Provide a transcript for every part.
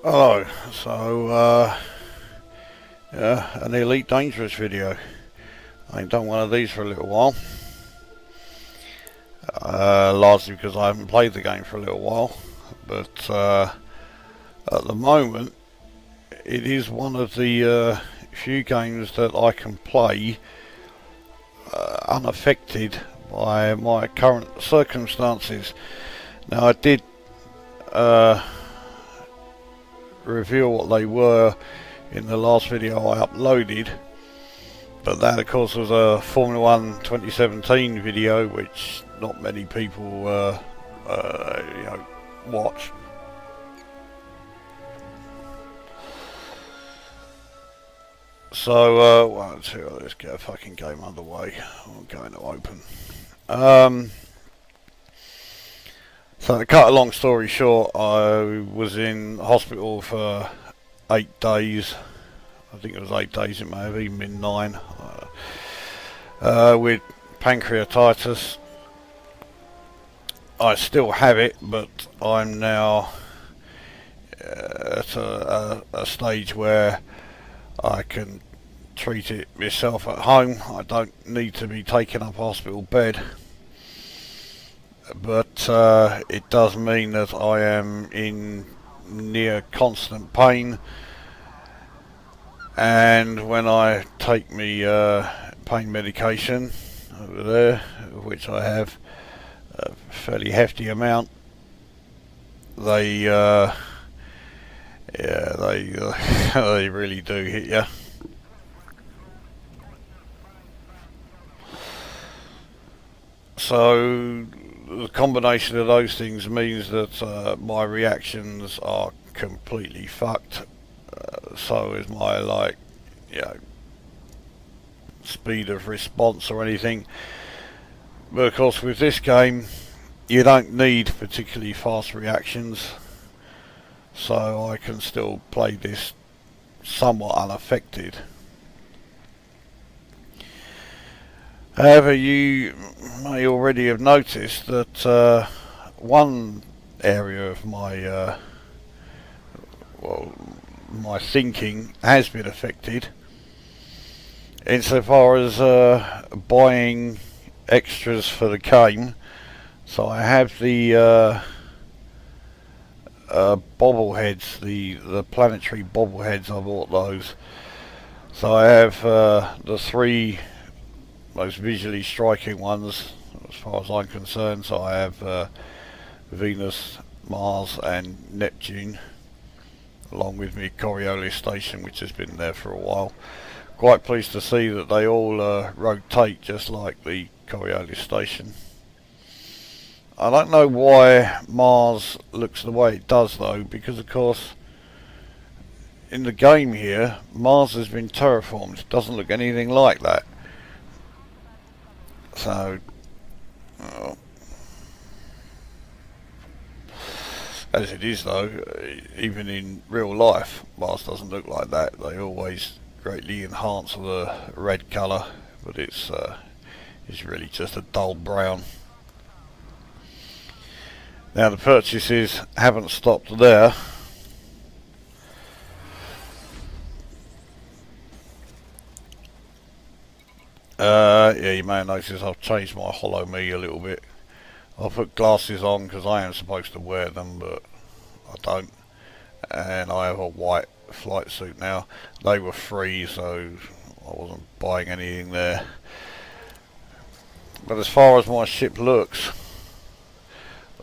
Hello, yeah, an Elite Dangerous video. I ain't done one of these for a little while. Largely because I haven't played the game for a little while. But at the moment, it is one of the few games that I can play unaffected by my current circumstances. Now, I did reveal what they were in the last video I uploaded, but that of course was a Formula 1 2017 video which not many people watch. So let's get a fucking game underway. I'm going to open. So to cut a long story short, I was in hospital for 8 days. I think it was 8 days, it may have even been 9. With pancreatitis. I still have it, but I'm now at a stage where I can treat it myself at home. I don't need to be taking up a hospital bed. But it does mean that I am in near constant pain, and when I take me pain medication over there, which I have a fairly hefty amount, they they really do hit you. So the combination of those things means that my reactions are completely fucked. So is my speed of response or anything. But of course with this game you don't need particularly fast reactions, so I can still play this somewhat unaffected. However, you may already have noticed that one area of my my thinking has been affected, insofar as buying extras for the game. So I have the bobbleheads, the planetary bobbleheads. I bought those. So I have the 3 most visually striking ones as far as I'm concerned. So I have Venus, Mars and Neptune, along with my Coriolis station, which has been there for a while. Quite pleased to see that they all rotate just like the Coriolis station. I don't know why Mars looks the way it does though, because of course in the game here Mars has been terraformed. It doesn't look anything like that. So as it is though, even in real life Mars doesn't look like that. They always greatly enhance the red colour, but it's really just a dull brown. Now the purchases haven't stopped there. Yeah, you may have noticed I've changed my Hollow Me a little bit. I'll put glasses on because I am supposed to wear them, but I don't. And I have a white flight suit now. They were free, so I wasn't buying anything there. But as far as my ship looks,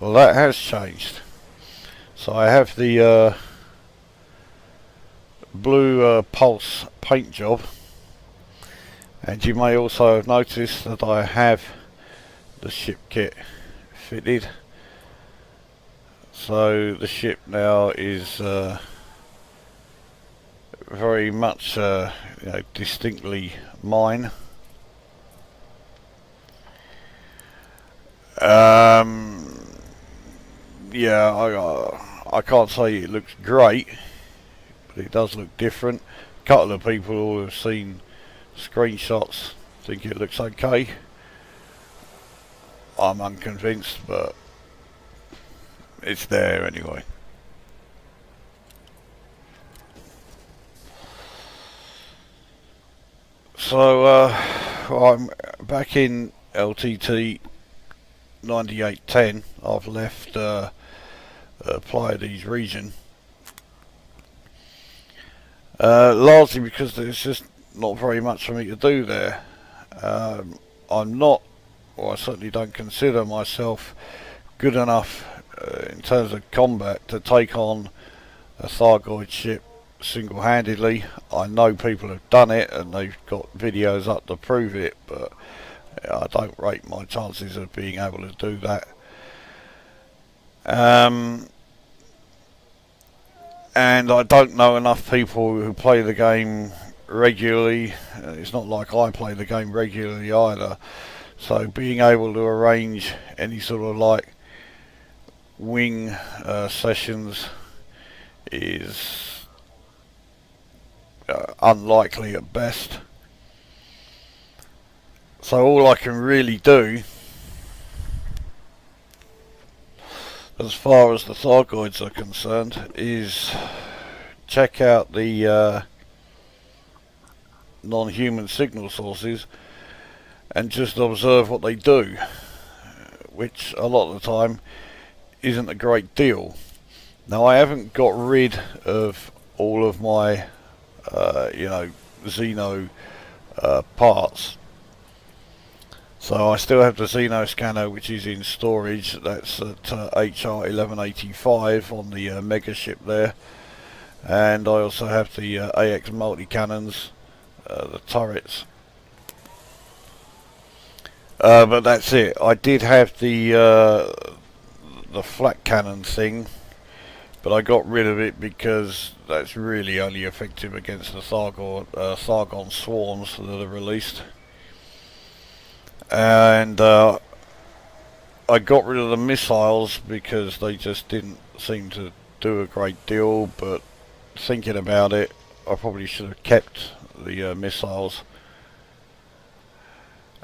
well, that has changed. So I have the blue pulse paint job, and you may also have noticed that I have the ship kit fitted. So the ship now is very much distinctly mine. Yeah, I can't say it looks great, but it does look different. A couple of people who have seen screenshots think it looks okay. I'm unconvinced, but it's there anyway. So I'm back in LTT 9810. I've left Pleiades region, largely because there's just not very much for me to do there. I'm not, or I certainly don't consider myself good enough in terms of combat to take on a Thargoid ship single-handedly. I know people have done it and they've got videos up to prove it, but I don't rate my chances of being able to do that. And I don't know enough people who play the game regularly. It's not like I play the game regularly either. So being able to arrange any sort of like wing sessions is unlikely at best. So all I can really do, as far as the Thargoids are concerned, is check out the non-human signal sources and just observe what they do, which a lot of the time isn't a great deal. Now, I haven't got rid of all of my Xeno parts, so I still have the Xeno scanner, which is in storage. That's at HR 1185 on the mega ship there, and I also have the AX multi-cannons, the turrets. But that's it. I did have the flat cannon thing, but I got rid of it because that's really only effective against the Thargon swarms that are released. And I got rid of the missiles because they just didn't seem to do a great deal, but thinking about it, I probably should have kept the missiles.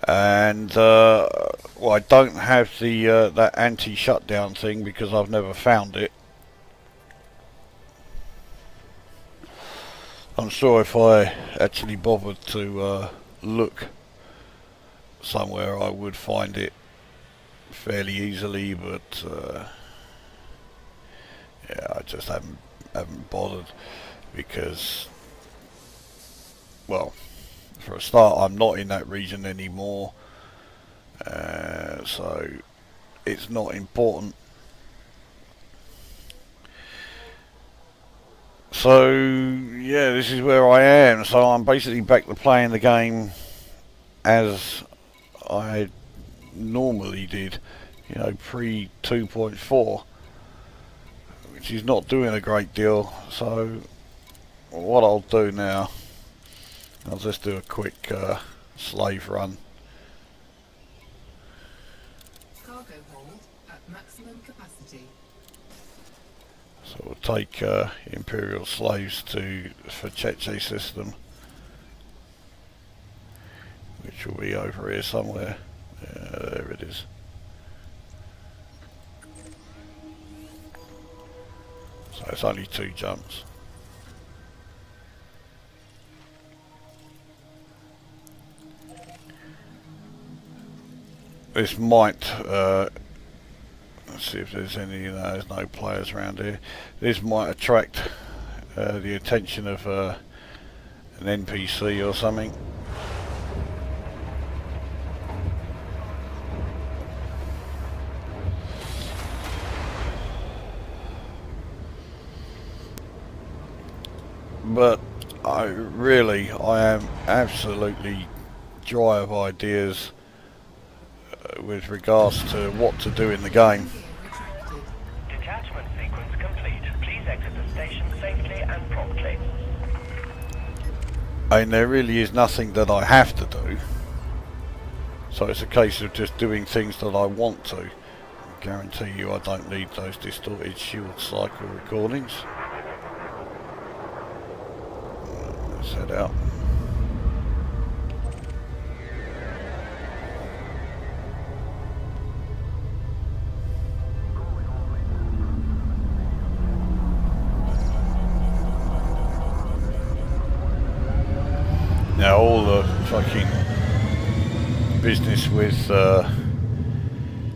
And well, I don't have the that anti-shutdown thing because I've never found it. I'm sure if I actually bothered to look somewhere, I would find it fairly easily, but yeah, I just haven't bothered because, well, for a start, I'm not in that region anymore, so it's not important. So yeah, this is where I am. So I'm basically back to playing the game as I normally did, you know, pre 2.4, which is not doing a great deal. So what I'll do now, I'll just do a quick slave run. Cargo hold at maximum capacity. So we'll take Imperial slaves to Fecheche system, which will be over here somewhere. There it is. So it's only 2 jumps. This might, let's see if there's any, there's no players around here. This might attract the attention of an NPC or something. But I am absolutely dry of ideas with regards to what to do in the game. Detachment sequence complete. Please exit the station safely and promptly. And there really is nothing that I have to do. So it's a case of just doing things that I want to. I guarantee you I don't need those distorted shield cycle recordings. Let's head out. Now all the fucking business with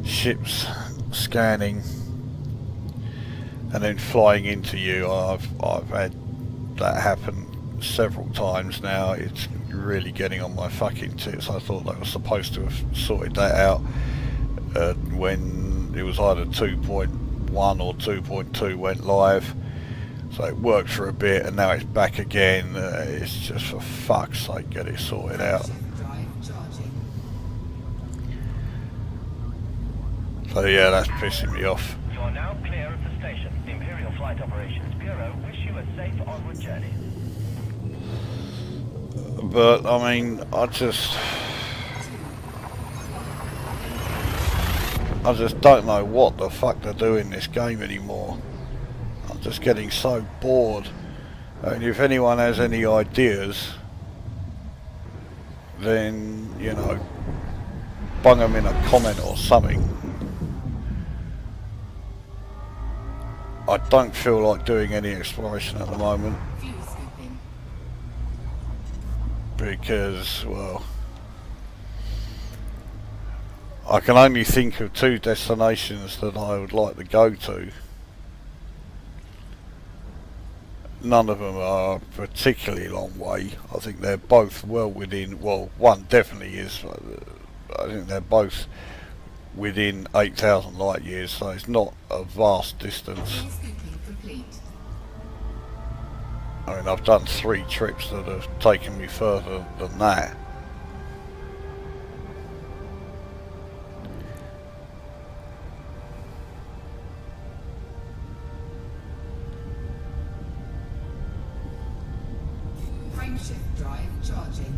ships scanning and then flying into you. I've had that happen several times now. It's really getting on my fucking tits. I thought they were supposed to have sorted that out when it was either 2.1 or 2.2 went live. So it worked for a bit and now it's back again. It's just, for fuck's sake, get it sorted out. So yeah, that's pissing me off. You are now clear of the station. The Imperial Flight Operations Bureau wish you a safe onward journey. But I mean, I just don't know what the fuck to do in this game anymore. I'm just getting so bored. And if anyone has any ideas, then, you know, bung them in a comment or something. I don't feel like doing any exploration at the moment. Because, well, I can only think of 2 destinations that I would like to go to. None of them are a particularly long way. I think they're both well within, well, one definitely is. I think they're both within 8,000 light years, so it's not a vast distance. I mean, I've done 3 trips that have taken me further than that. Frameshift drive charging.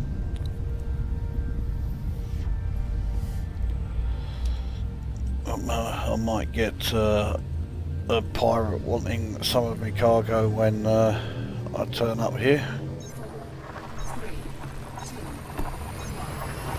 I might get a pirate wanting some of my cargo when I turn up here. 3, 2, 1.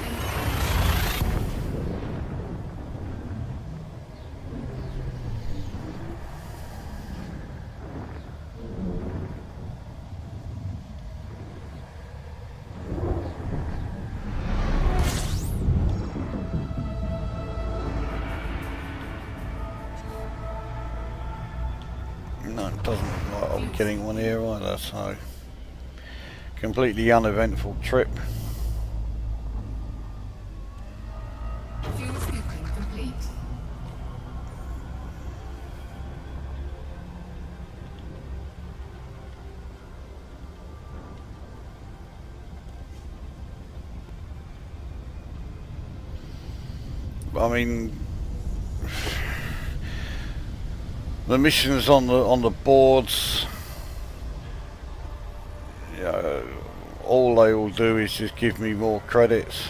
No, it doesn't look like I'll be getting one here either, so completely uneventful trip. Fuel scooping complete. I mean, the missions on the boards, you know, all they will do is just give me more credits.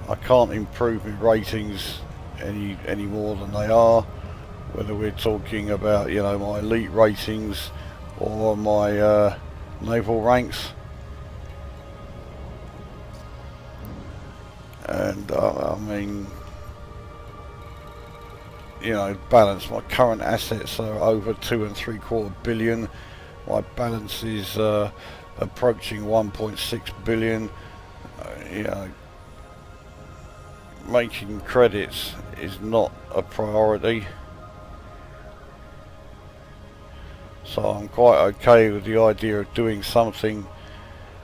I can't improve my ratings any more than they are, whether we're talking about, you know, my elite ratings or my naval ranks. And I mean, you know, balance. My current assets are over 2.75 billion. My balance is approaching 1.6 billion. You know, making credits is not a priority. So I'm quite okay with the idea of doing something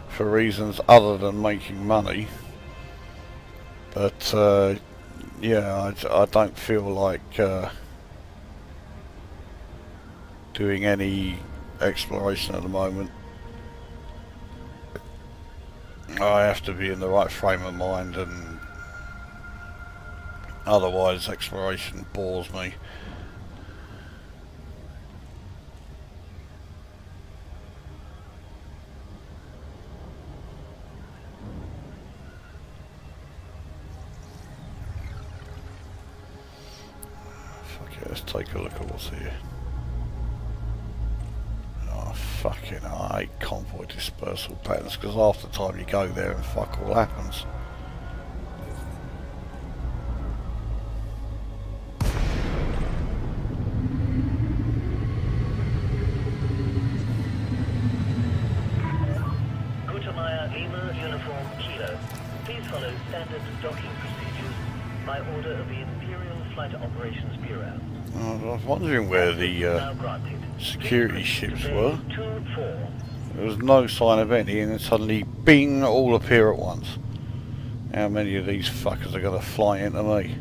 for reasons other than making money. But yeah, I don't feel like doing any exploration at the moment. I have to be in the right frame of mind, and otherwise exploration bores me. Let's take a look at what's here. Oh fucking hell, I hate convoy dispersal patterns, because half the time you go there and fuck all happens. Gutemeier Lima Uniform Kilo. order of the Imperial Flight Operations Bureau. I was wondering where the Now granted. security Please ships proceed were. to Bay 2-4. There was no sign of any, and then suddenly, bing, all appear at once. How many of these fuckers are going to fly into me?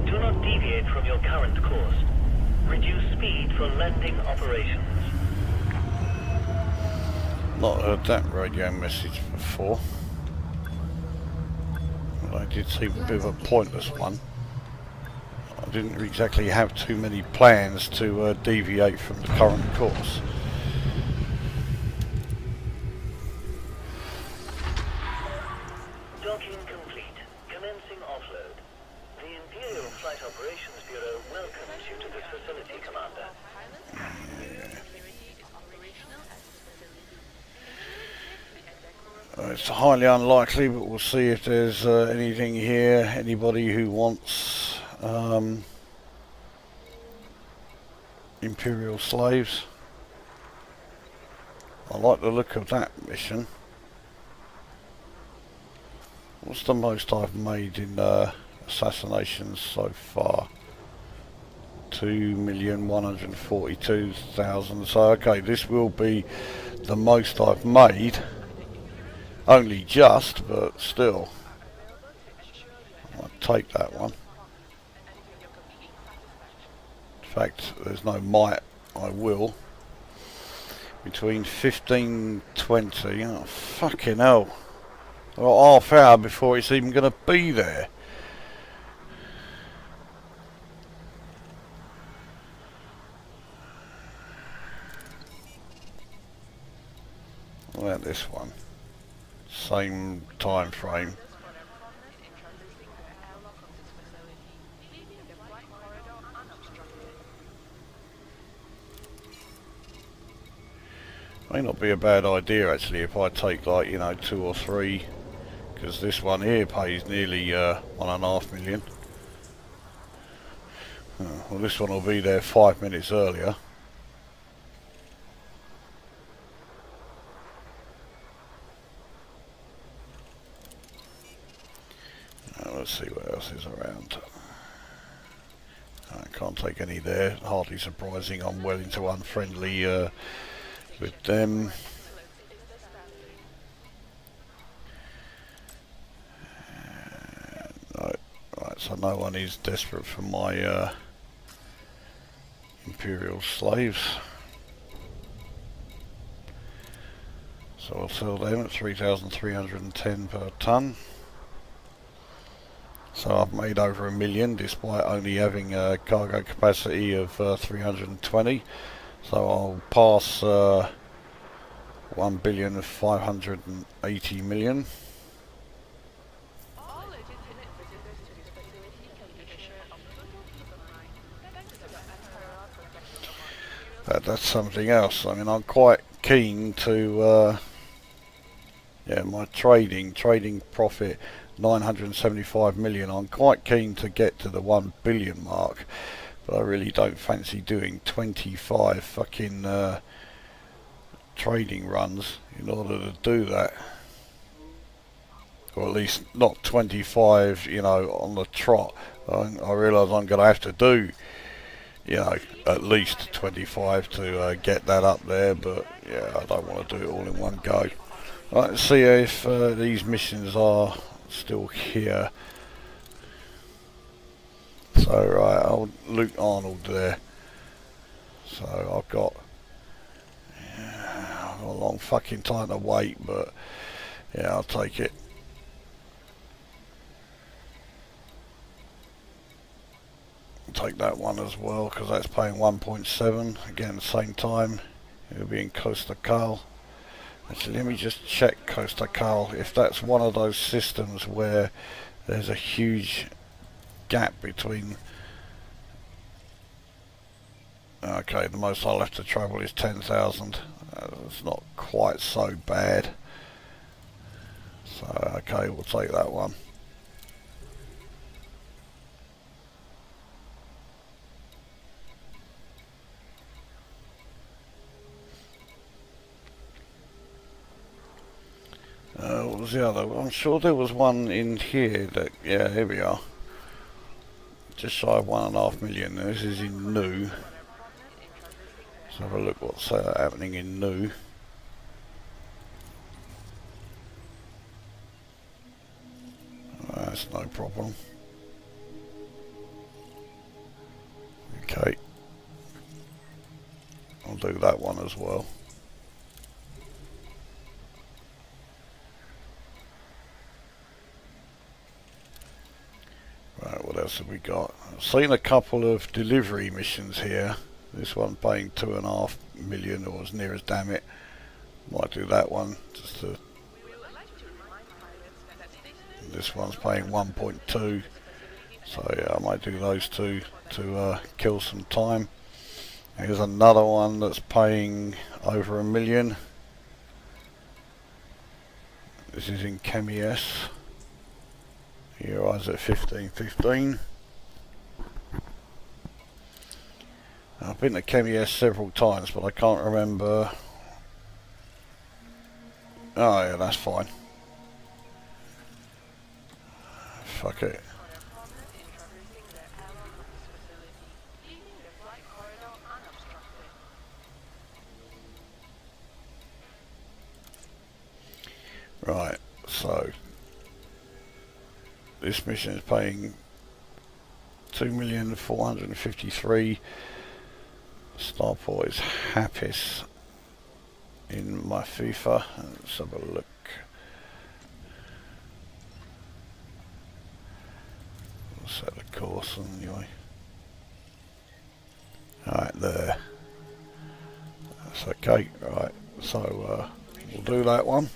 Do not deviate from your current course. Reduce speed for landing operations. Not heard that radio message before. Well, I did seem a bit of a pointless one. I didn't exactly have too many plans to deviate from the current course. Docking complete. Commencing offload. The Imperial Flight Operations Bureau welcomes you to this facility, Commander. It's highly unlikely, but we'll see if there's anything here. Anybody who wants Imperial slaves. I like the look of that mission. What's the most I've made in assassinations so far? 2,142,000. So okay, this will be the most I've made. Only just, but still. I'll take that one. In fact, there's no might, I will. Between 15, 20, oh fucking hell. I've got half hour before it's even going to be there. What about this one? Same time frame. May not be a bad idea actually if I take like, you know, 2 or 3, because this one here pays nearly 1.5 million. Well, this one will be there 5 minutes earlier. Let's see what else is around. I can't take any there. Hardly surprising. I'm well into unfriendly with them. No, right, so no one is desperate for my Imperial slaves. So I'll sell them at 3,310 per tonne. So I've made over 1 million despite only having a cargo capacity of 320. So I'll pass 1,580,000,000. That's something else. I mean, I'm quite keen to yeah, my trading profit 975 million. I'm quite keen to get to the 1 billion mark, but I really don't fancy doing 25 fucking trading runs in order to do that, or at least not 25, you know, on the trot. I realise I'm going to have to do, you know, at least 25 to get that up there, but yeah, I don't want to do it all in one go. Right, let's see if these missions are still here. So right, I'll Luke Arnold there. So I've got a long fucking time to wait, but yeah, I'll take it. I'll take that one as well because that's paying 1.7. Again, same time. It'll be in Costa Cal. Actually, let me just check Costa Cal if that's one of those systems where there's a huge gap between. Okay, the most I'll have to travel is 10,000. It's not quite so bad. So okay, we'll take that one. was the other? I'm sure there was one in here that, yeah, here we are. Just shy of 1.5 million. This is in new. Let's have a look what's happening in new. That's no problem. Okay. I'll do that one as well. Right, what else have we got? I've seen a couple of delivery missions here. This one paying 2.5 million, or as near as damn it. Might do that one just to. This one's paying 1.2, so yeah, I might do those two to kill some time. Here's another one that's paying over 1 million. This is in Chemies. Here I was at 1515. I've been to Chemies several times, but I can't remember. Oh yeah, that's fine. Fuck it. Right, so this mission is paying 2,453,000. Starport is Happis in my FIFA. Let's have a look. We'll set the course anyway. Alright, there. That's okay. Right, so we'll do that one.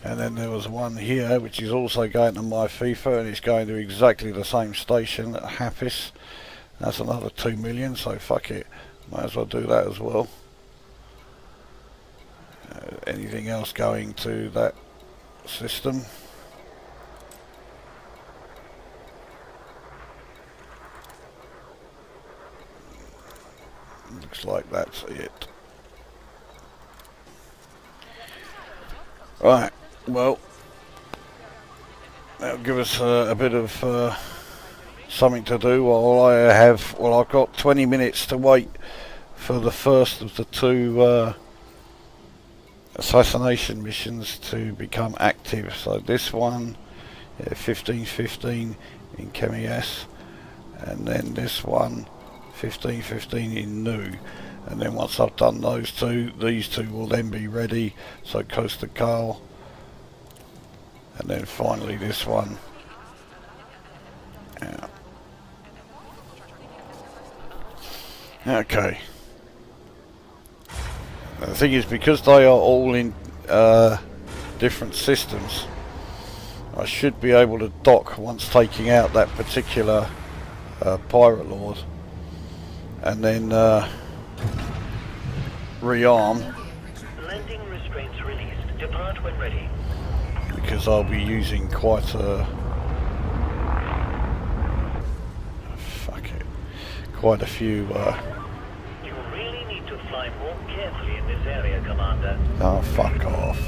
And then there was one here which is also going to my FIFA, and it's going to exactly the same station at Happis. That's another 2 million, so fuck it. Might as well do that as well. Anything else going to that system? Looks like that's it. Right, well, that'll give us a bit of something to do while I have, well, I've got 20 minutes to wait for the first of the two assassination missions to become active. So this one, 1515 in Chemies, and then this one, 1515 in new. And then once I've done those two, these two will then be ready. So Costa Carl, and then finally this one. Yeah. Okay. The thing is, because they are all in different systems, I should be able to dock once taking out that particular pirate lord, and then rearm. Landing restraints released. Depart when ready. Because I'll be using quite a quite a few. You really need to fly more carefully in this area, Commander. Oh, fuck off.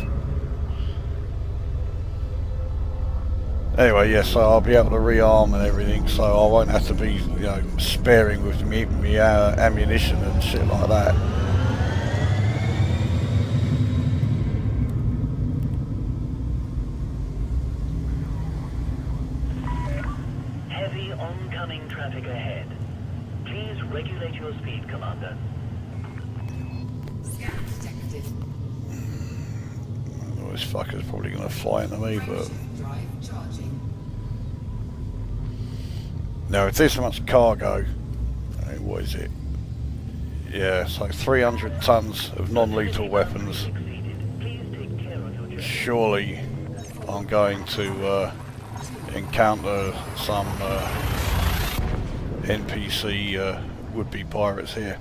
Anyway, yes, so I'll be able to rearm and everything, so I won't have to be, you know, sparing with me ammunition and shit like that. Heavy oncoming traffic ahead. Please regulate your speed, Commander. Scan detected. Well, this fucker's probably going to fly into me, but... Drive charging. Now, if this much cargo... what is it? Yeah, so 300 tons of non-lethal weapons. Surely I'm going to encounter some NPC would-be pirates here.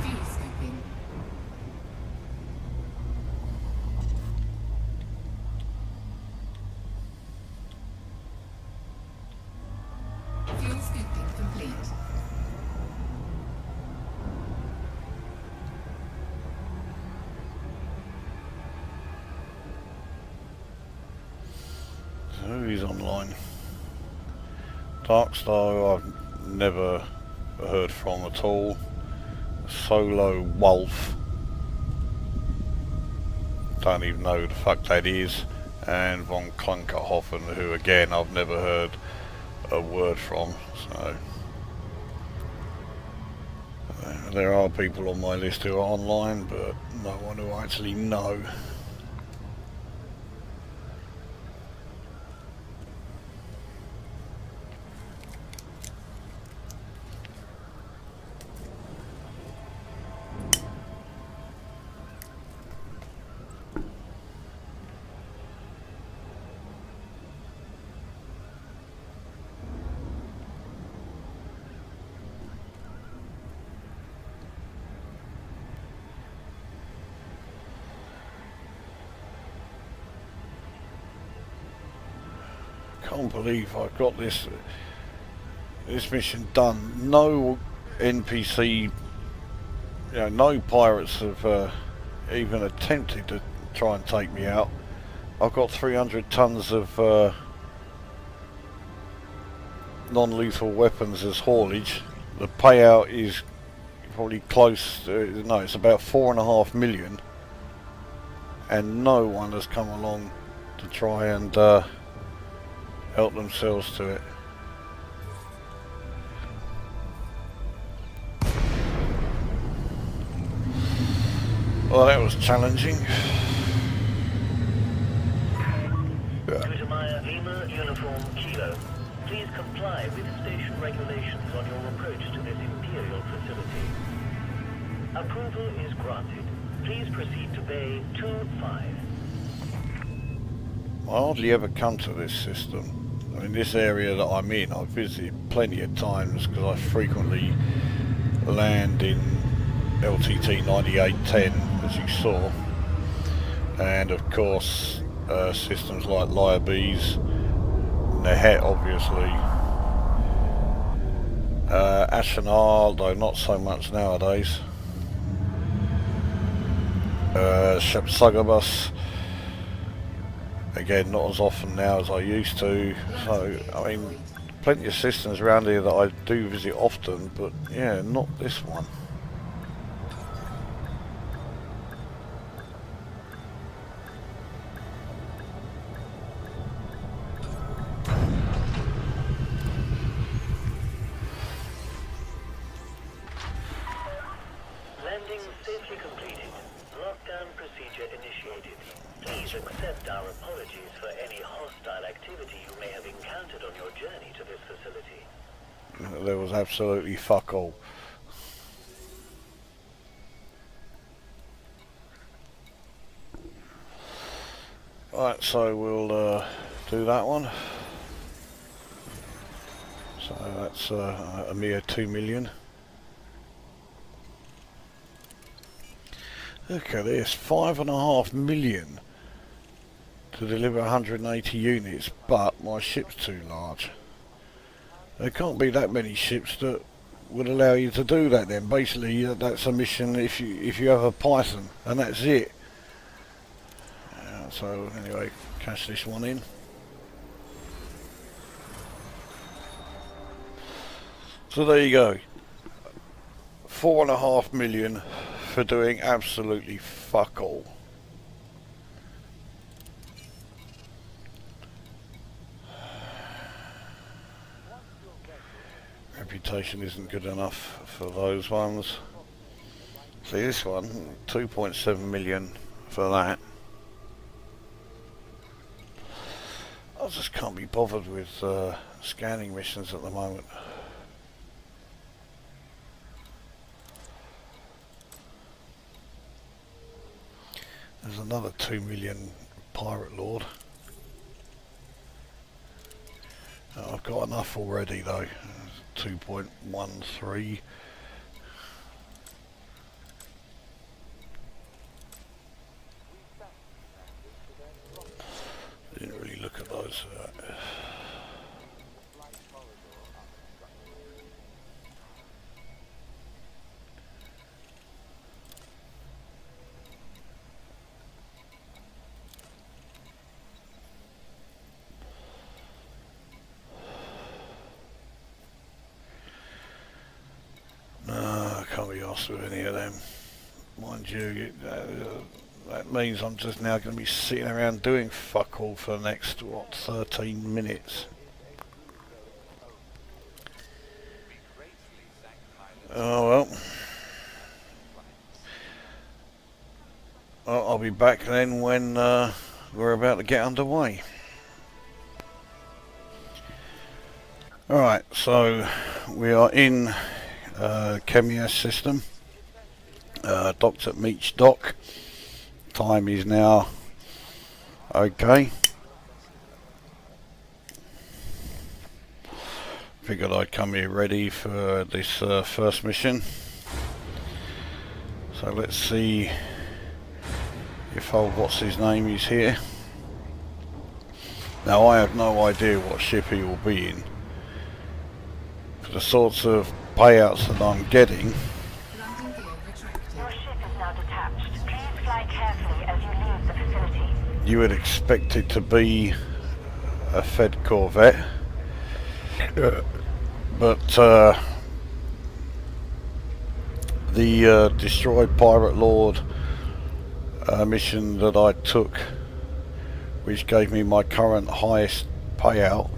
View scoping. is online. Darkstar I've never heard from at all. Solo Wolf, don't even know who the fuck that is. And von Klunkerhoffen, who again I've never heard a word from. So there are people on my list who are online, but no one who I actually know. Can't believe I've got this mission done. No NPC, no pirates have even attempted to try and take me out. I've got 300 tons of non-lethal weapons as haulage. The payout is probably close, no, it's about 4.5 million, and no one has come along to try and help themselves to it. Well, that was challenging. Tutamaya Lima Uniform Kilo. Please comply with station regulations on your approach to this Imperial facility. Approval is granted. Please proceed to Bay 25. I hardly ever come to this system. I mean, this area that I'm in, I've visited plenty of times because I frequently land in LTT 9810, as you saw, and of course systems like Lyabes, Nehet obviously, Ashanar, though not so much nowadays, Shepsugabus, again not as often now as I used to. So I mean, plenty of systems around here that I do visit often, but yeah, not this one. Landing safely completed. Lockdown procedure initiated. Please accept our apologies for any hostile activity you may have encountered on your journey to this facility. There was absolutely fuck all. Right, so we'll do that one. So that's a mere 2 million. Look at this, 5.5 million to deliver 180 units, but my ship's too large. There can't be that many ships that would allow you to do that then. Basically, that's a mission if you have a Python, and that's it. So anyway, cash this one in. So there you go. 4.5 million for doing absolutely fuck all. Reputation isn't good enough for those ones. See this one, 2.7 million for that. I just can't be bothered with scanning missions at the moment. There's another 2 million Pirate Lord. I've got enough already though. 2.13. Didn't really look at those. asked with any of them. Mind you, that means I'm just now going to be sitting around doing fuck all for the next, what, 13 minutes. Oh well. I'll be back then when we're about to get underway. Alright, so we are in Chemias system. Docked at Meech Dock. Time is now okay. Figured I'd come here ready for this first mission. So let's see if old what's his name is here. Now I have no idea what ship he will be in. For the sorts of payouts that I'm getting, Your ship is now detached. Please fly carefully as you leave the facility. you would expect it to be a Fed corvette. But the destroyed pirate lord mission that I took, which gave me my current highest payout,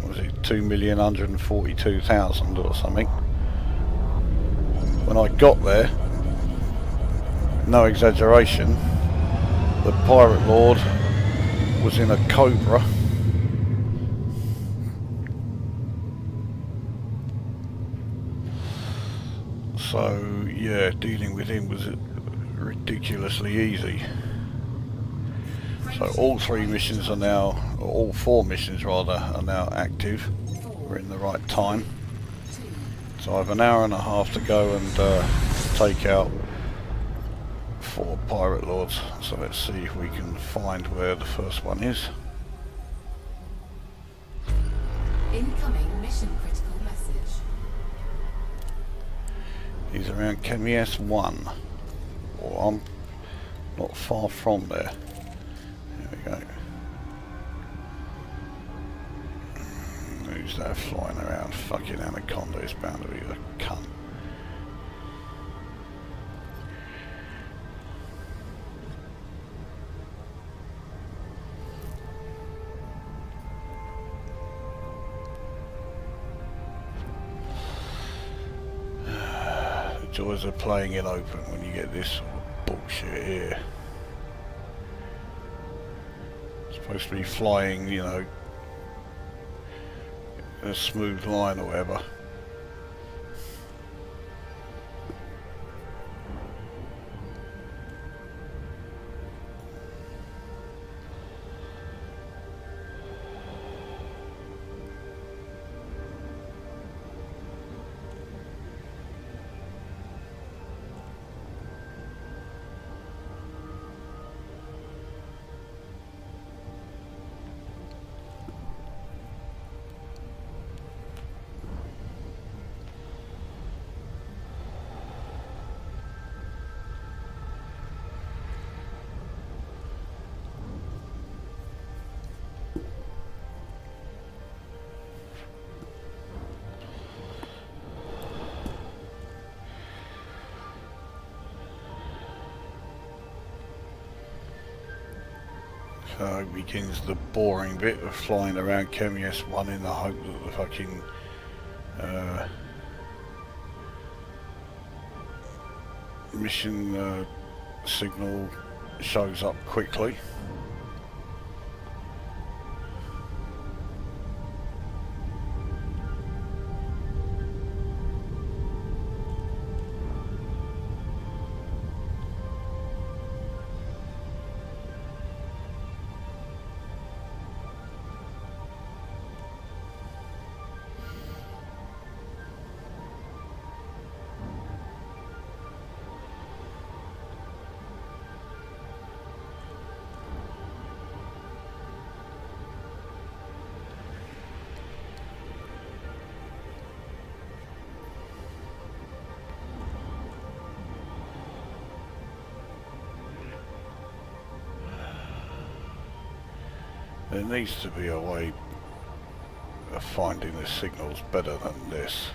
was it 2,142,000 or something? When I got there, no exaggeration, the pirate lord was in a Cobra. So yeah, dealing with him was ridiculously easy. So all three missions are now, or all four missions rather, are now active. We're in the right time. So I have an hour and a half to go and take out 4 pirate lords. So let's see if we can find where the first one is. Incoming mission critical message. He's around Chemias 1. Or I'm not far from there. There we go. Who's that flying around? Fucking anaconda is bound to be the cunt. The joys of playing it open when you get this sort of bullshit here. Supposed to be flying, you know, a smooth line or whatever. So begins the boring bit of flying around Chemias 1 in the hope that the fucking mission signal shows up quickly. There needs to be a way of finding the signals better than this.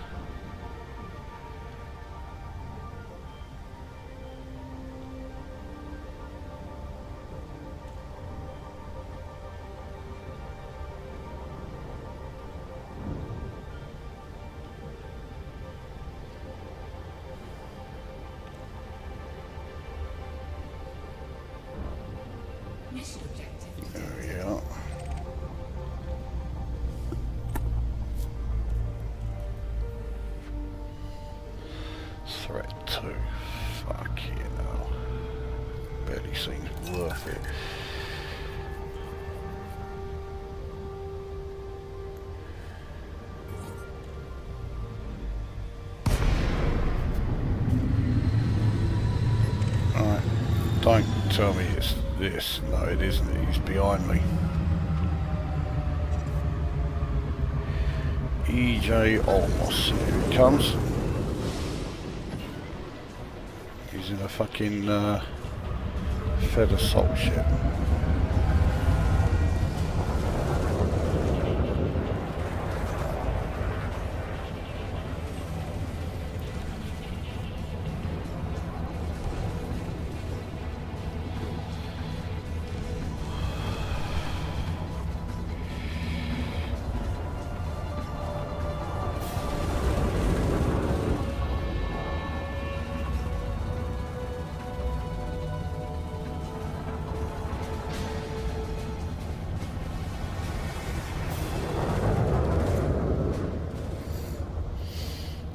threat too. Fuck you know. Barely seems worth it. Alright, don't tell me it's this. No, it isn't. He's behind me. EJ Olmos, here he comes. He's in a fucking fed assault ship.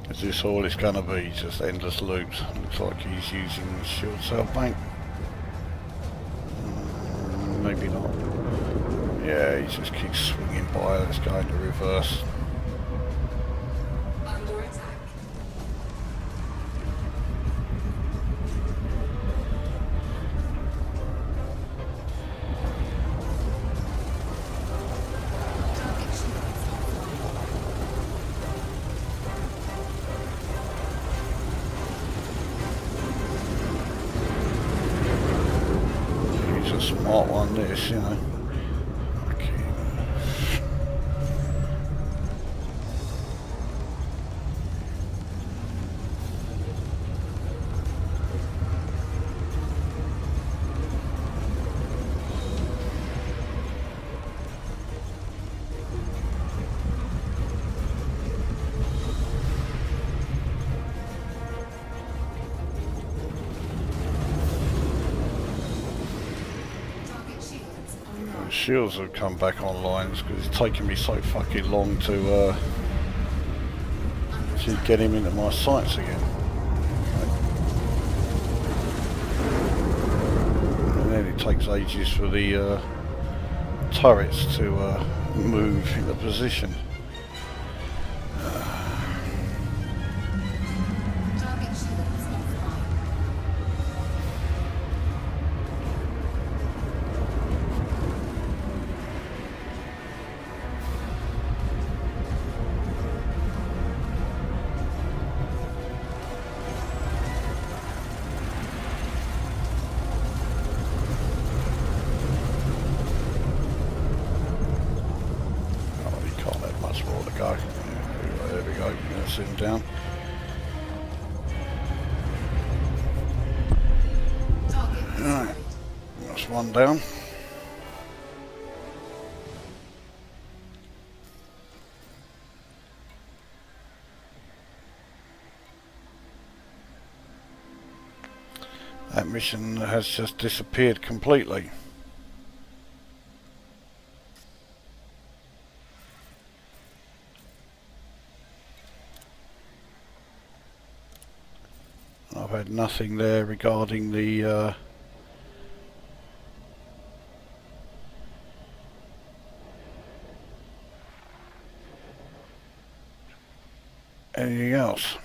Is this all it's going to be? Just endless loops? Looks like he's using the shield cell bank. Maybe not. Yeah, he just keeps swinging by. Let's go into reverse. Under attack. Target shields He's a smart one, this, you know. Okay. Target shields online. Shields have come back online because it's taken me so fucking long to get him into my sights again. And then it takes ages for the turrets to move into position. Target shields offline. Oh, he can't have much more to go. Yeah, there we go. That's him down. Target Right. destroyed. That's one down. That mission has just disappeared completely. I've had nothing there regarding the anything else.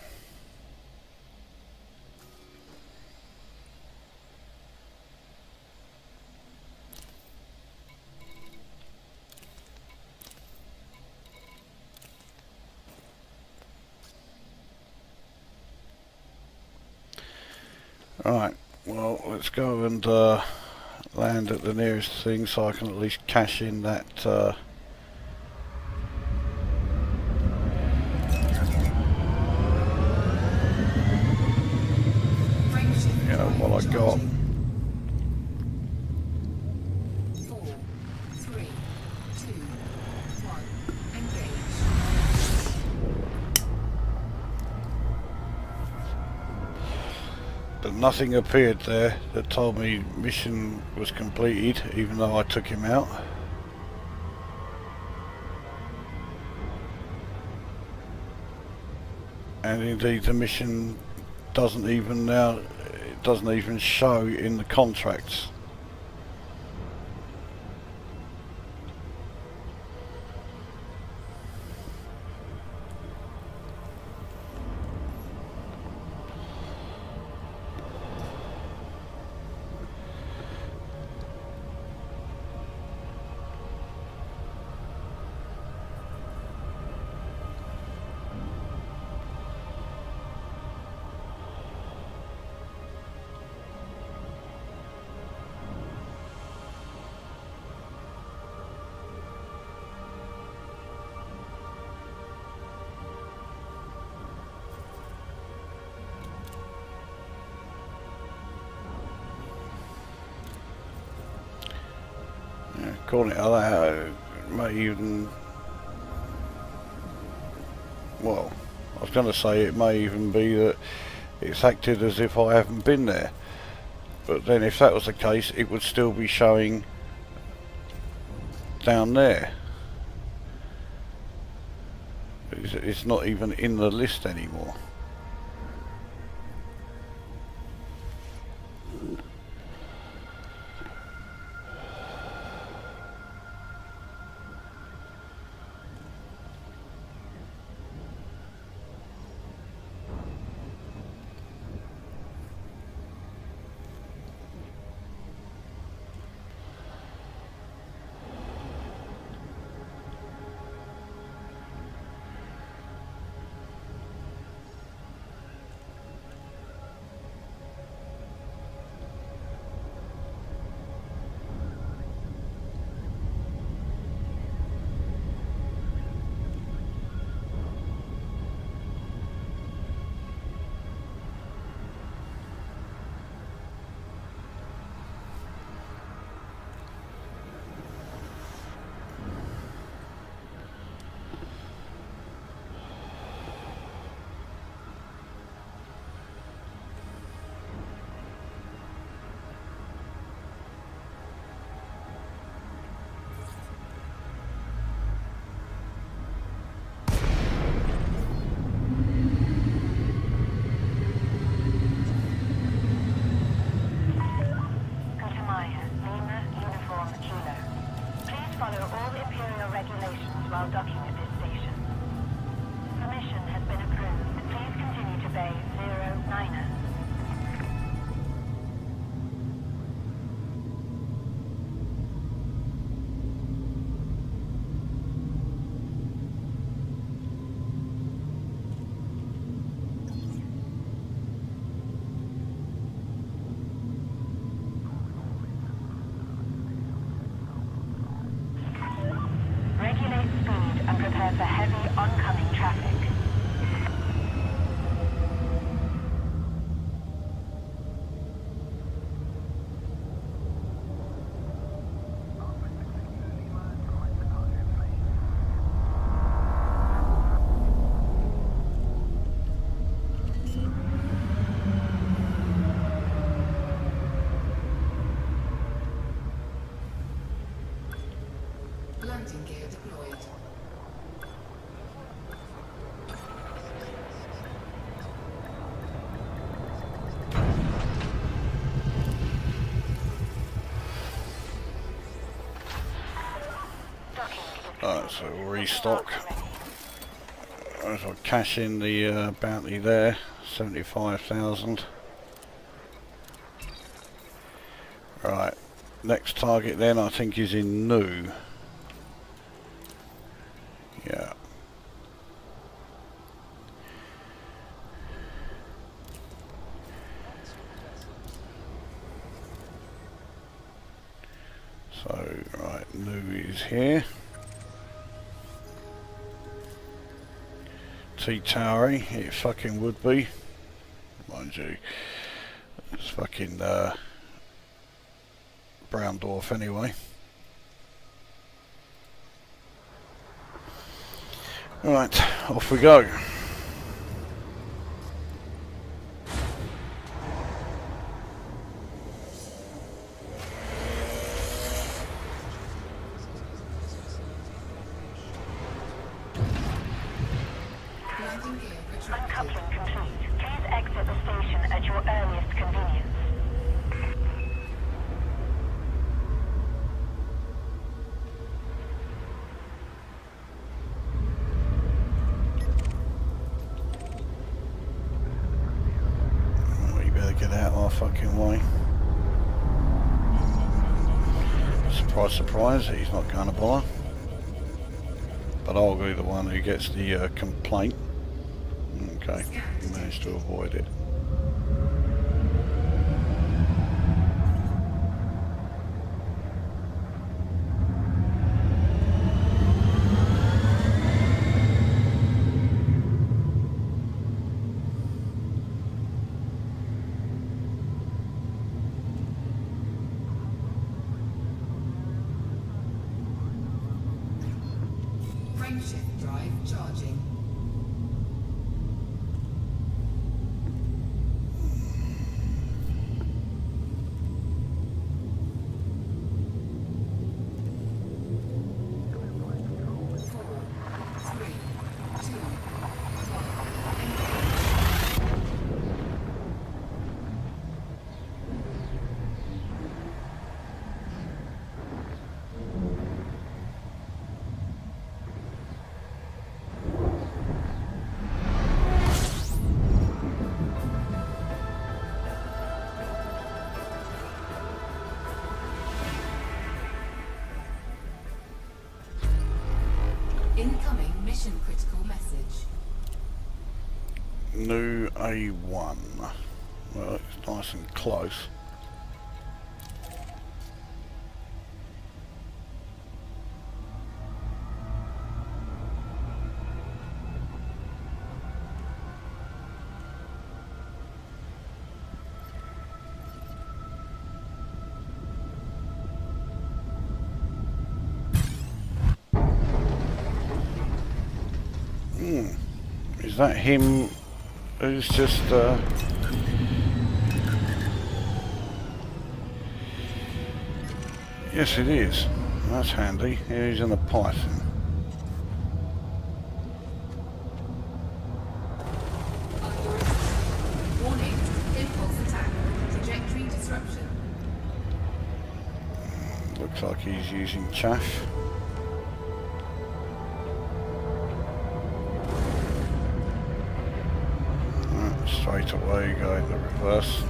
Right, well, let's go and land at the nearest thing so I can at least cash in that Frameshift you know, what I got. charging. 4, 3, 2, 1. Engage. But nothing appeared there that told me mission was completed, even though I took him out. And indeed the mission doesn't even now. It doesn't even show in the contracts. According to that, it may even, well, I was going to say it may even be that it's acted as if I haven't been there. But then if that was the case, it would still be showing down there. It's not even in the list anymore. Follow all Imperial regulations while docking at this station. Permission has been approved. Please continue to Bay 09er. Regulate speed and prepare for heavy oncoming traffic. Landing gear deployed. Alright, so we'll restock. I'll cash in the bounty there, 75,000. Right, next target then I think is in New. Yeah. So, right, New is here. T-Towery, it fucking would be. Mind you, it's fucking Brown Dwarf anyway. Right, off we go. Landing gear retracted. Uncoupling complete. Please exit the station Get out of my fucking way. Surprise, surprise, he's not going to bother. But I'll be the one who gets the complaint. Okay, managed to avoid it. Frameshift drive charging. 3, 2, 1. Incoming mission critical message. New A1. Well, it's nice and close. Is that him who's just yes it is. That's handy. He's in the Python. Warning, impulse attack, trajectory disruption. Looks like he's using chaff. Straight away, going the reverse.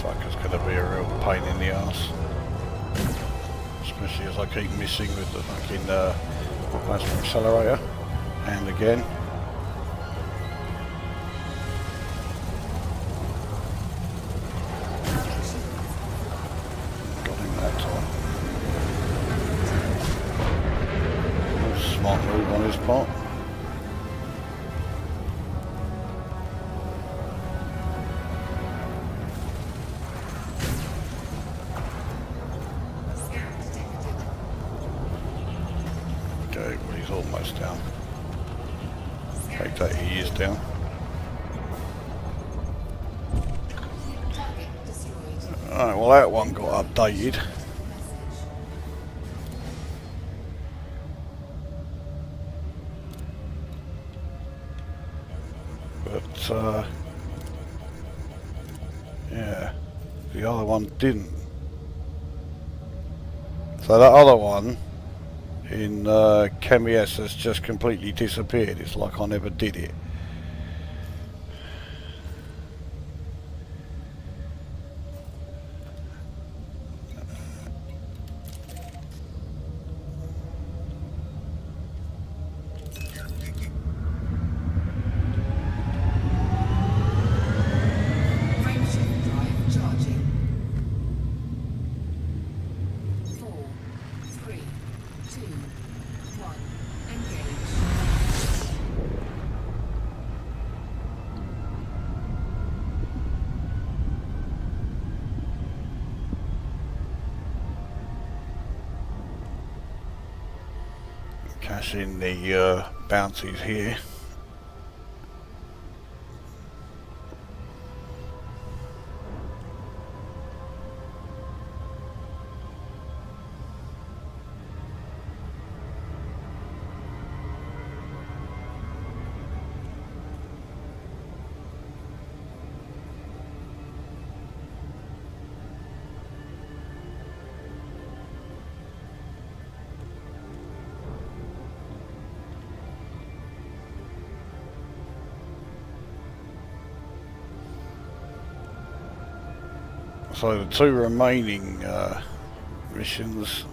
Fucker's going to be a real pain in the ass, especially as I keep missing with the fucking plasma accelerator. And again, got him that time. Smart move on his part. Okay, well he's almost down. Take that, he is down. Target destroyed. Alright, well that one got updated. Message. But yeah, the other one didn't. So that other one in ChemES has just completely disappeared. It's like I never did it. Frameshift drive charging. 4, 3, 2, 1. Engage. Cash in the bounties here. So the two remaining missions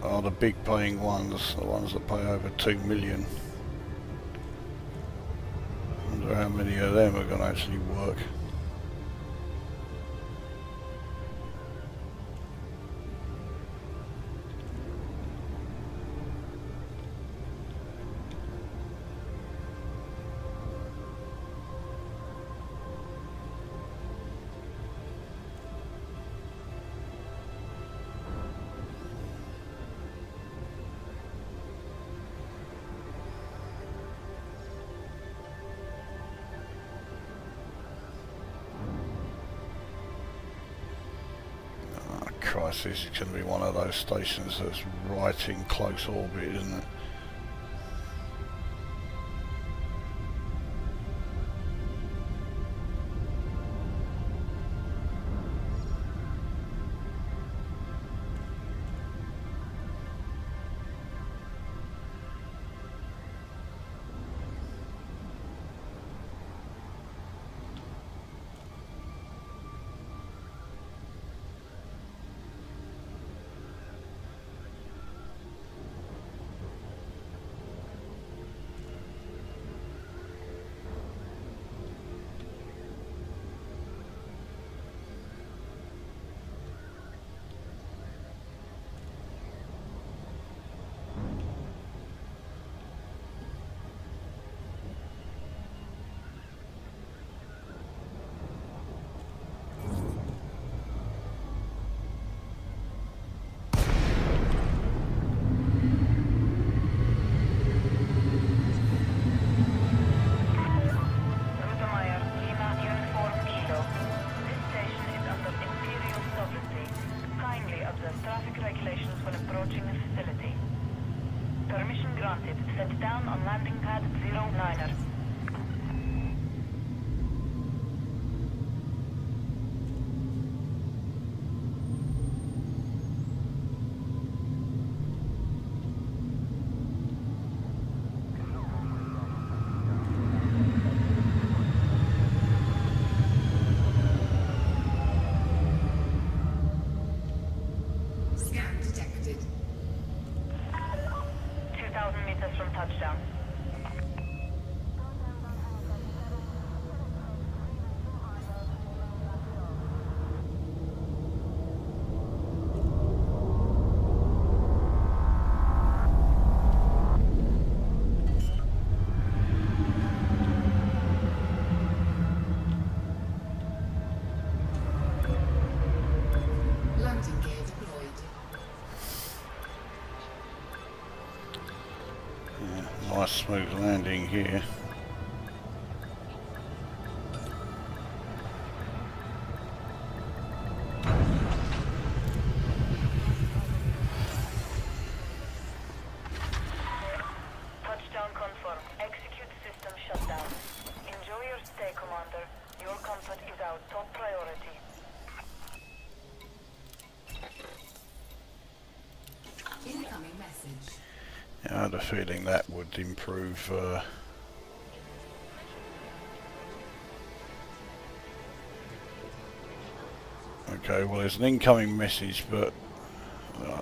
are the big paying ones, the ones that pay over 2 million. I wonder how many of them are going to actually work. Christ, this is going to be one of those stations that's right in close orbit, isn't it? Set down on landing pad 09er. Scan detected. 2,000 meters from touchdown. Landing gear deployed. Nice smooth landing here. Touchdown confirmed. Execute system shutdown. Enjoy your stay, Commander. Your comfort is our top priority. Incoming message. I had a feeling that would improve. Okay, well there's an incoming message, but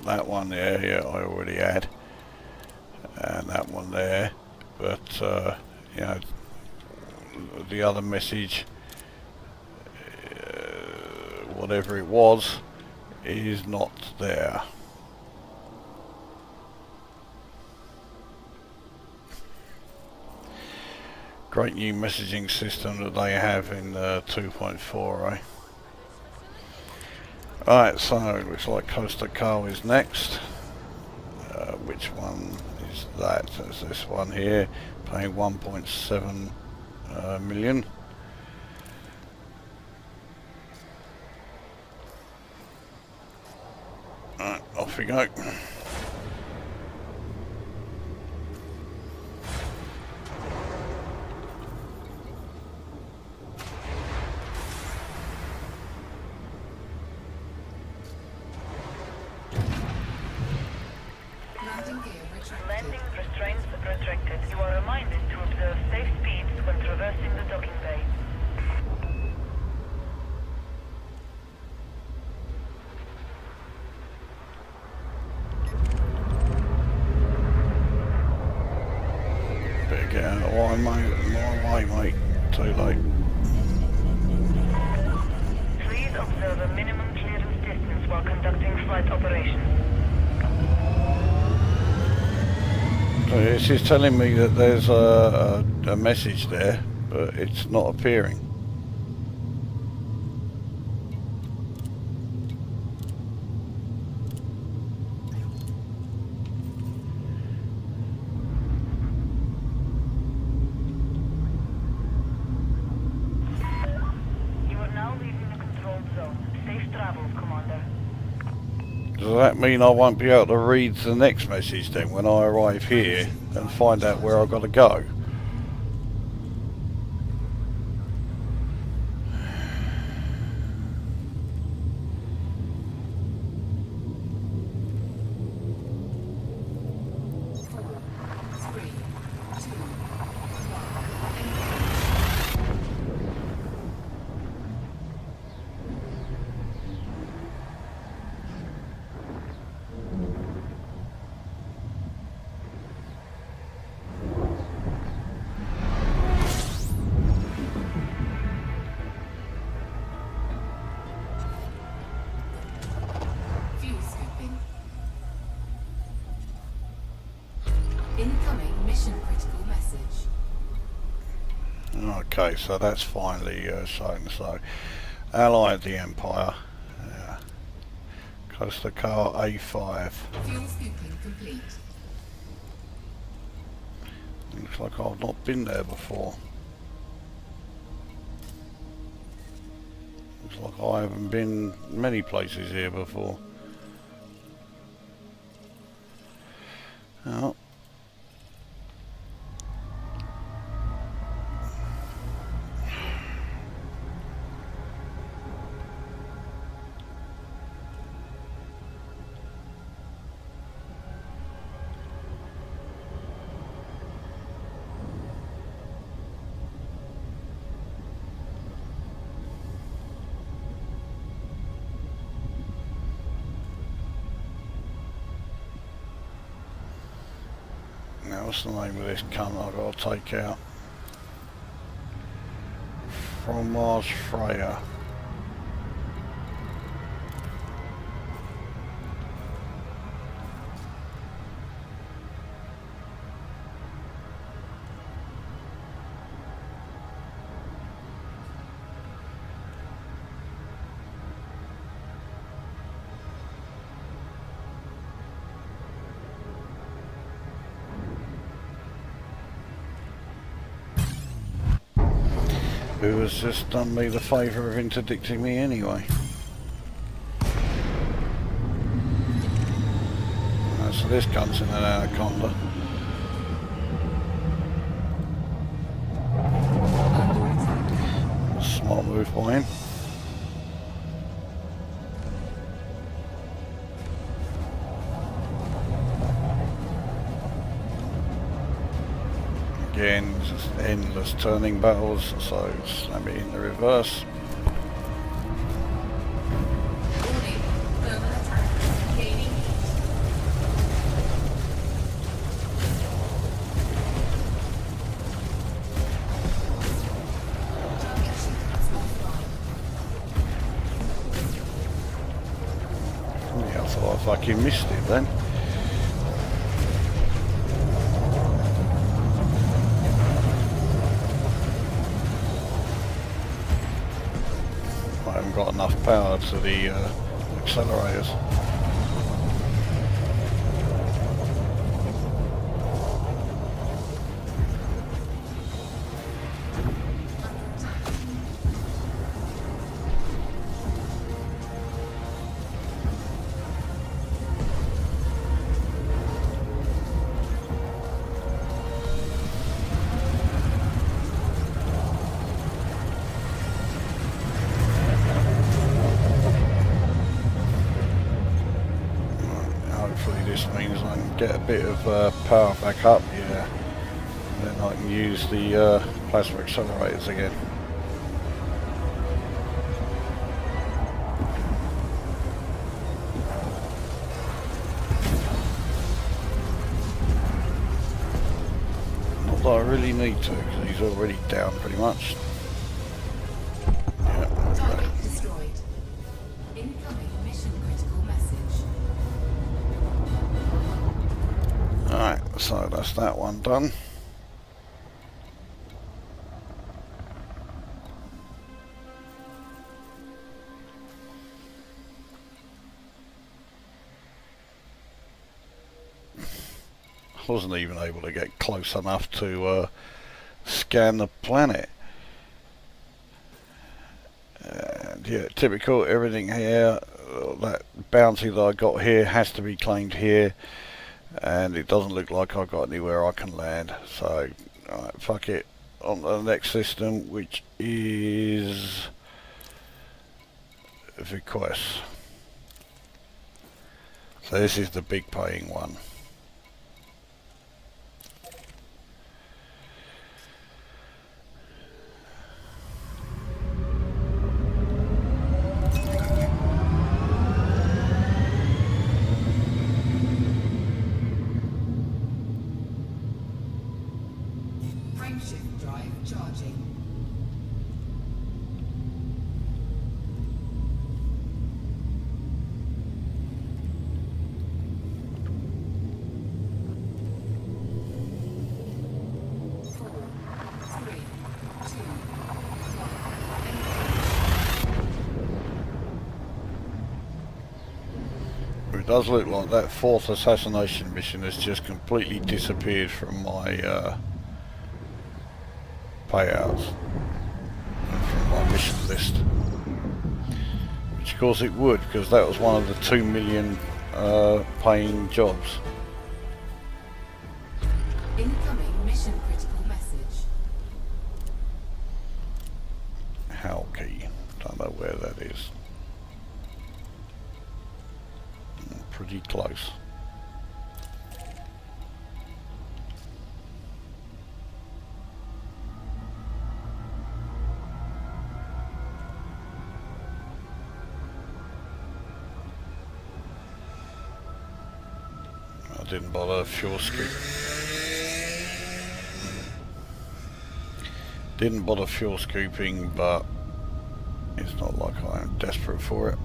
that one there, yeah, I already had, and that one there, but you know, the other message, whatever it was, is not there. Great new messaging system that they have in 2.4, eh? Alright, so it looks like Costa Car is next. Which one is that? It's this one here, paying 1.7 million. Alright, off we go. Landing gear retracted. Landing restraints restricted. You are reminded to observe safe speeds when traversing the docking bay. Out of line, mate. My way, mate. Too late. Please observe a minimum clearance distance while conducting flight operations. So this is telling me that there's a message there, but it's not appearing. You are now leaving the controlled zone. Safe travels, Commander. Does that mean I won't be able to read the next message then when I arrive here and find out where I've got to go? Fuel scooping. Incoming mission critical message. Okay, so that's finally shown. So, Allied the Empire. Yeah. Coaster car A5. Fuel scooping complete. Looks like I've not been there before. Looks like I haven't been many places here before. Oh. Now, what's the name of this cunt I've got to take out? From Mars Freya. Who has just done me the favour of interdicting me anyway. So this cunt's in an anaconda. Smart move by him. Again, just endless turning battles, so slam it in the reverse. Warning. Thermal attack. Gaining heat. Target sequence offline. Yeah, I thought I fucking missed it then. I haven't got enough power to the accelerators. Hopefully this means I can get a bit of power back up, yeah. Then I can use the plasma accelerators again. Not that I really need to, because he's already down pretty much. Yeah, Target destroyed. Incoming mission critical message. alright, so that's that one done. I wasn't even able to get close enough to scan the planet. And yeah, typical, everything here, that bounty that I got here has to be claimed here, and it doesn't look like I've got anywhere I can land. So, alright, fuck it, on to the next system, which is Request. So this is the big paying one. Frameshift drive charging. It does look like that fourth assassination mission has just completely disappeared from my payouts and from my mission list, which of course it would, because that was one of the 2 million paying jobs. Incoming mission critical message. How key? Don't know where that is. Pretty close. I didn't bother fuel scoop. Didn't bother fuel scooping, but it's not like I am desperate for it.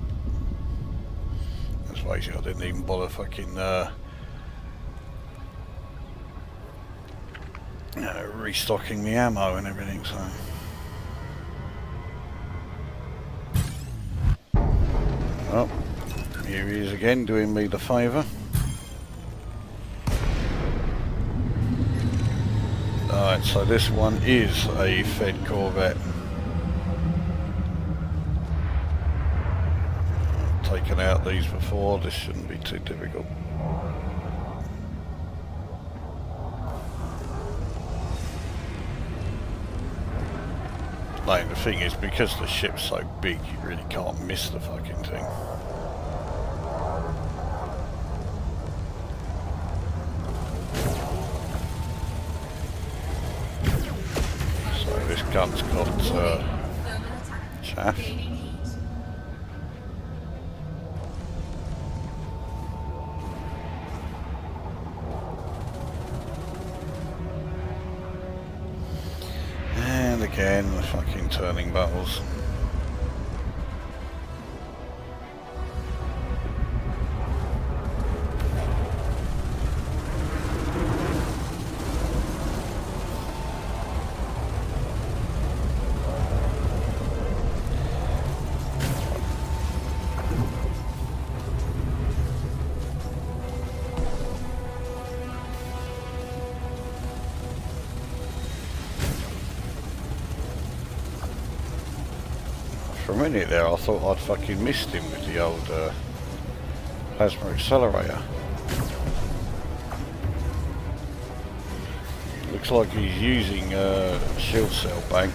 Let's face it, I didn't even bother fucking restocking the ammo and everything, so. Oh, here he is again, doing me the favour. Alright, so this one is a Fed Corvette. Taken out these before, this shouldn't be too difficult. Like, the thing is, because the ship's so big, you really can't miss the fucking thing. So this gun's got chaff. And again, the fucking turning battles. For a minute there, I thought I'd fucking missed him with the old plasma accelerator. Looks like he's using shield cell bank.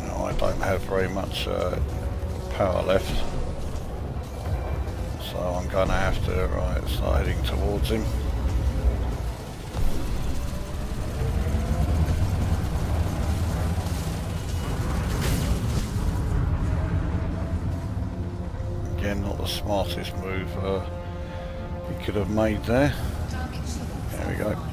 No, I don't have very much power left. So I'm going to have to start heading towards him. again, not the smartest move we could have made there. Target shields There we go. online.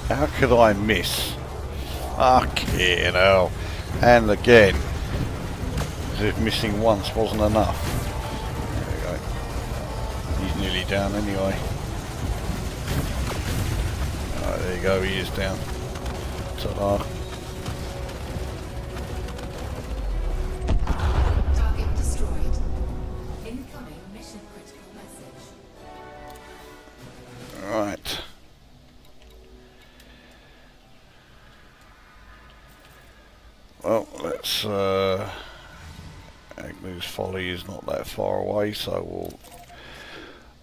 How could I miss? Fucking hell. And again, as if missing once wasn't enough. There we go. He's nearly down anyway. Alright, there you go, he is down. Ta-da. Target destroyed. Incoming mission critical message. Right. Well, let's Agnew's Folly is not that far away, so we'll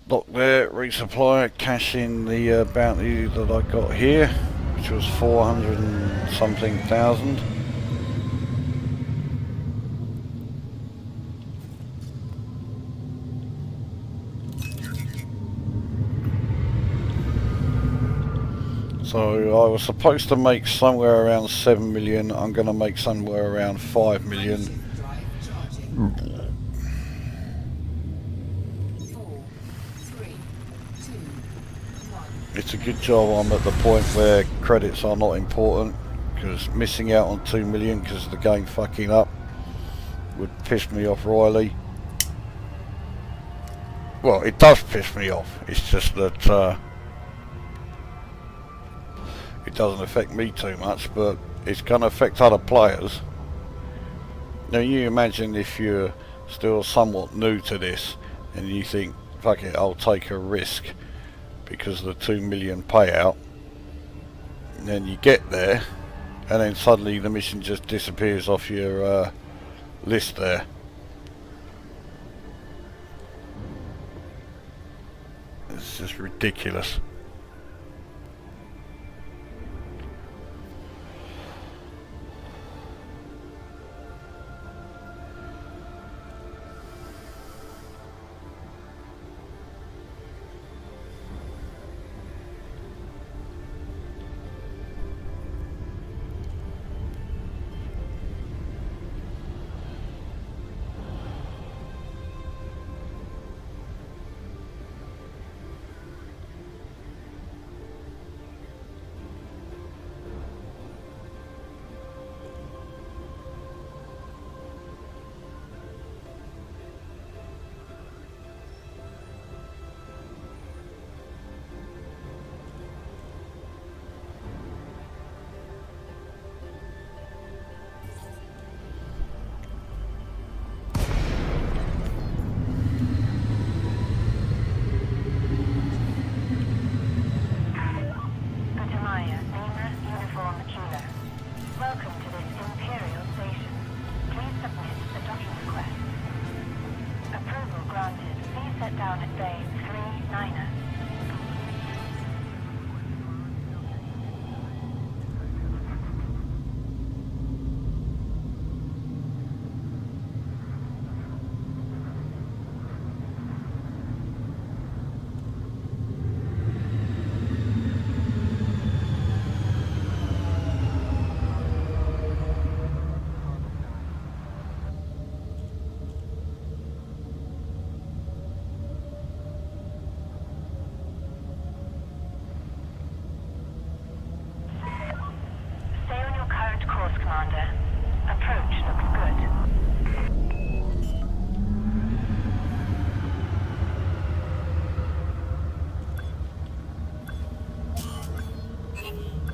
dock there, resupply, cash in the bounty that I got here, which was 400 and something thousand. So I was supposed to make somewhere around 7 million. I'm going to make somewhere around 5 million. Drive charging. 4, 3, 2, 1. It's a good job I'm at the point where credits are not important, because missing out on 2 million because of the game fucking up would piss me off royally. Well, it does piss me off. It's just that it doesn't affect me too much, but it's going to affect other players. Now you imagine if you're still somewhat new to this and you think, fuck it, I'll take a risk because of the 2 million payout, and then you get there and then suddenly the mission just disappears off your list there. It's just ridiculous.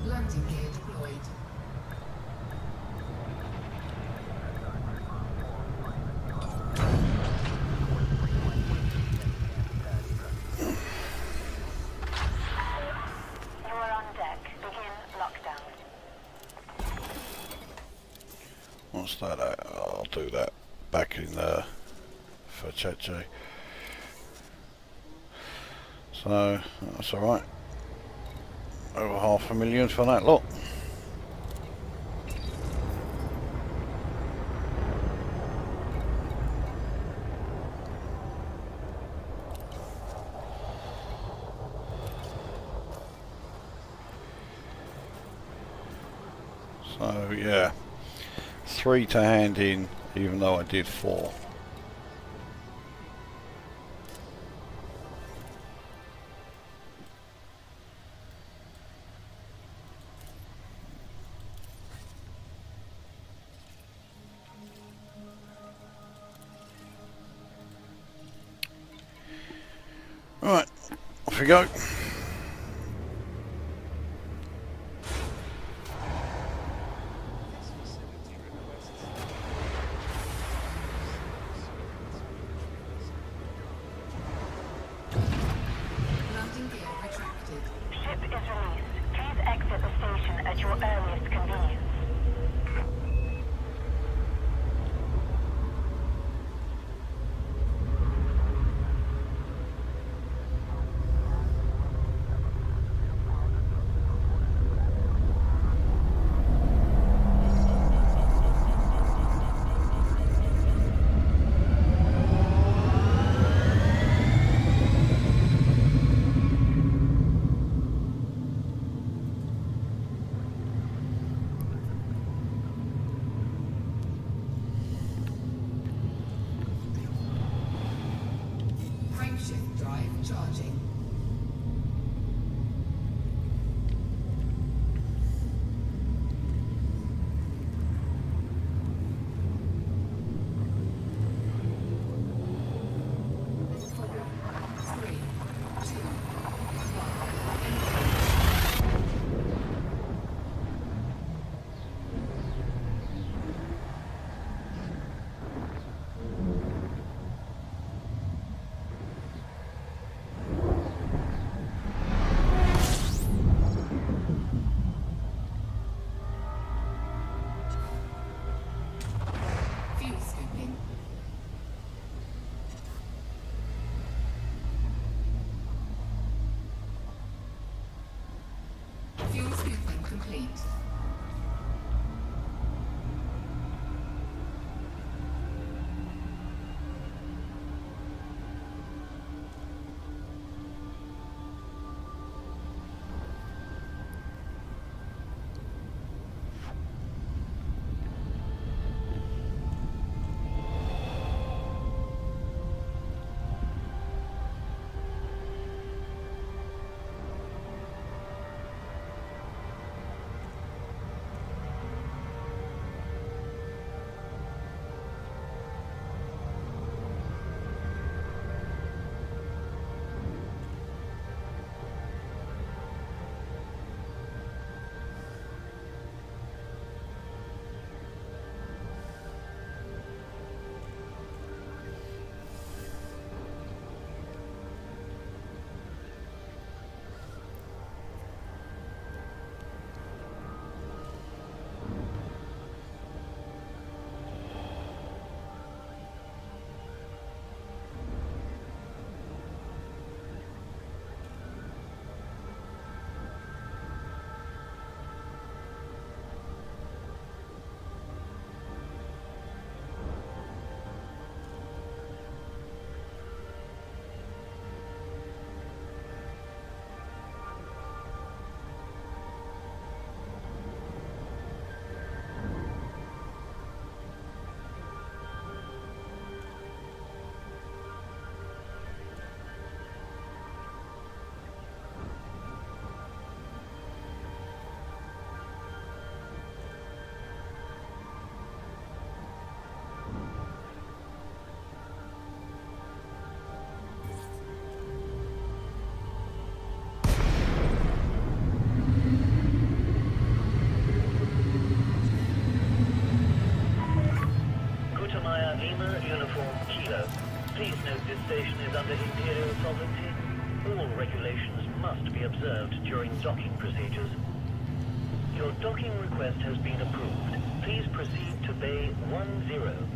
Landing gear deployed. You are on deck. Begin lockdown. What's that? I'll do that back in for Cheche. So that's alright. over $500,000 for that lot. So yeah, 3 to hand in, even though I did 4. Right, off we go. Landing gear retracted. Ship is released. Please exit the station at your earliest convenience. Frameshift drive charging. Fuel scooping. Fuel scooping complete. Lima Uniform Kilo. Please note this station is under Imperial sovereignty. All regulations must be observed during docking procedures. Your docking request has been approved. Please proceed to Bay 10.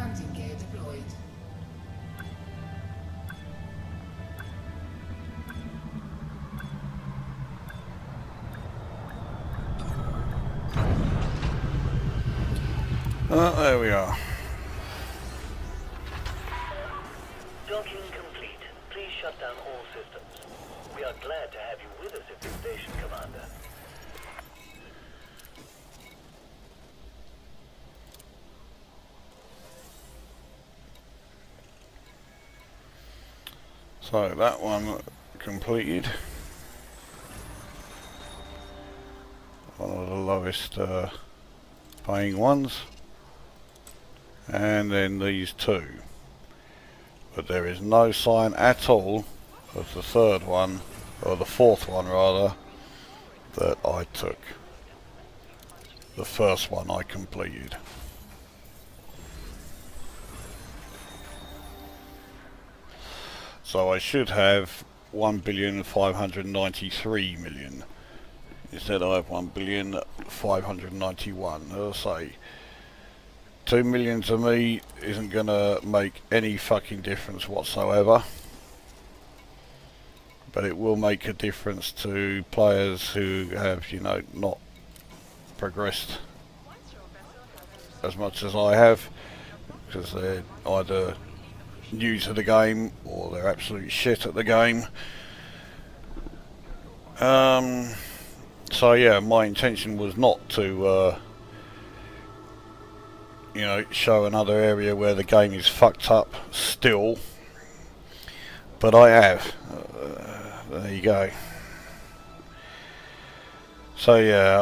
Landing gear deployed. There we are. Docking complete. Please shut down all systems. We are glad to have you with us at this station, Commander. So that one completed. One of the lowest paying ones. And then these two. But there is no sign at all of the third one, or the fourth one rather, that I took. The first one I completed. So I should have 1,593,000,000 instead I have 1,591,000,000. As I say, 2 million to me isn't gonna make any fucking difference whatsoever, but it will make a difference to players who have, you know, not progressed as much as I have, because they're either new to the game or they're absolute shit at the game. So yeah, my intention was not to you know, show another area where the game is fucked up still, but I have. There you go. So yeah,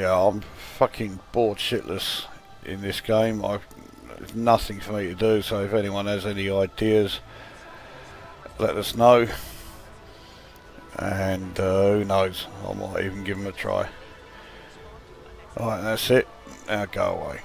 I'm fucking bored shitless in this game. There's nothing for me to do, so if anyone has any ideas, let us know. And who knows, I might even give them a try. Alright, that's it. Now go away.